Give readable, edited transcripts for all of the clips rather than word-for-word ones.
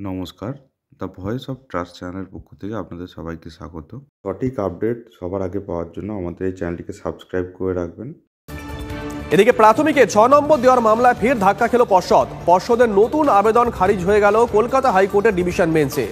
নমস্কার, the voice of trust চ্যানেলের পক্ষ থেকে আপনাদের সবাইকে স্বাগত। সঠিক আপডেট সবার আগে পাওয়ার জন্য আমাদের এই চ্যানেলটিকে সাবস্ক্রাইব করে রাখবেন। এদিকে প্রাথমিকে 6 নম্বর দেওয়ার মামলায় ফের ধাক্কা খেল পর্ষদের নতুন আবেদন খারিজ হয়ে গেল কলকাতা হাইকোর্টের ডিভিশন বেঞ্চে।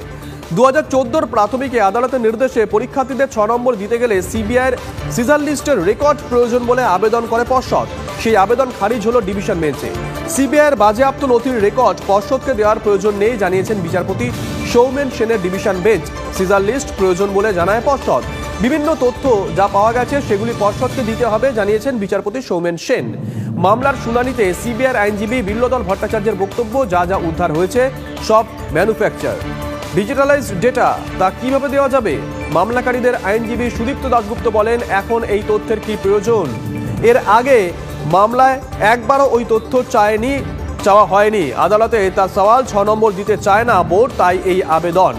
2014 প্রাথমিকে আদালতের নির্দেশে পরীক্ষার্থীদের 6 নম্বর দিতে গেলে সিবিআইয়ের সিজার লিস্টের রেকর্ড প্রয়োজন বলে আবেদন করে পর্ষদ। সেই আবেদন খারিজ হলো ডিভিশন বেঞ্চে। সিবিআইয়ের বাজেয়াপ্ত নথির রেকর্ড পর্ষদকে দেওয়ার প্রয়োজন নেই জানিয়েছেন বিচারপতি সৌমেন সেনের ডিভিশন বেঞ্চ। সিজার লিস্ট প্রয়োজন বলে জানায় পর্ষদ। বিভিন্ন তথ্য যা পাওয়া গেছে সেগুলি পর্ষদকে দিতে হবে জানিয়েছেন বিচারপতি সৌমেন সেন। মামলার শুনানিতে সিবিআইয়ের আইনজীবী বিল্লদল ভট্টাচার্যের বক্তব্য, যা যা উদ্ধার হয়েছে সব ম্যানুফ্যাকচার। ডিজিটালাইজড ডেটা তা কিভাবে দেওয়া যাবে? মামলাকারীদের আইনজীবী সুদীপ্ত দাশগুপ্ত বলেন, এখন এই তথ্যের কি প্রয়োজন? এর আগে মামলায় একবারও ওই তথ্য চাওয়া হয়নি। আদালতে তার সওয়াল 6 নম্বর দিতে চায় না বোর্ড, তাই এই আবেদন।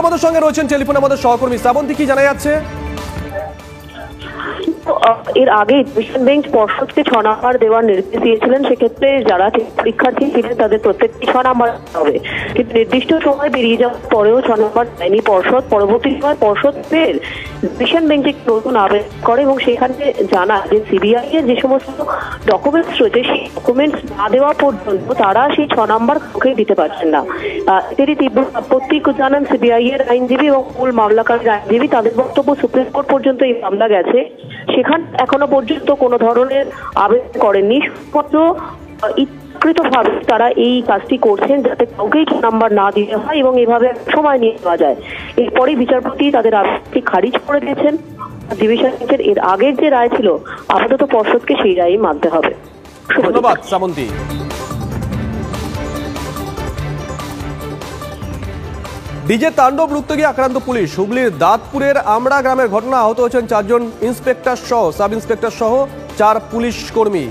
আমাদের সঙ্গে রয়েছেন টেলিফোনে আমাদের সহকর্মী শ্রাবন্তী, কি জানা যাচ্ছে? এর আগে ডিভিশন বেঞ্চ পর্ষদকে 6 নম্বর দেওয়ার নির্দেশ দিয়েছিলেন। সেক্ষেত্রে যারা পরীক্ষার্থী ছিলেন তাদের প্রত্যেকটি 6 নম্বর হবে, কিন্তু নির্দিষ্ট সময় বেরিয়ে যাওয়ার পরেও 6 নম্বর দেয়নি পর্ষদ। পরবর্তী সময় পর্ষদ ফের ডিভিশন বেঞ্চে নতুন আবেদন করে এবং সেখানে জানা যে সিবিআই এর যে সমস্ত ডকুমেন্টস রয়েছে সেই ডকুমেন্টস না দেওয়া পর্যন্ত তারা সেই 6 নম্বর কাউকে দিতে পারছেন না। এদেরই তীব্র আপত্তি জানান সিবিআই এর আইনজীবী এবং মূল মামলাকারীর আইনজীবী। তাদের বক্তব্য, সুপ্রিম কোর্ট পর্যন্ত এই মামলা গেছে, সেখানে এখনো পর্যন্ত কোনো ধরনের আবেদন করেননি। শুধুমাত্র ইচ্ছাকৃতভাবে তারা এই কাজটি করছেন যাতে কাউকেই 6 নম্বর না দিতে হয় এবং এভাবে সময় নিয়ে নেওয়া যায়। এরপরই বিচারপতি তাদের আবেদনটি খারিজ করে দিয়েছেন ডিভিশন বেঞ্চের। এর আগের যে রায় ছিল আপাতত পর্ষদকে সেই রায়ই মানতে হবে। ধন্যবাদ শ্রাবন্তী। ডিজে তাণ্ডব রুখতে গিয়ে আক্রান্ত পুলিশ। হুগলির দাঁতপুরের আমড়া গ্রামের ঘটনা, আহত হয়েছেন 4 জন ইন্সপেক্টর সহ সাব ইন্সপেক্টর সহ 4 পুলিশ কর্মী।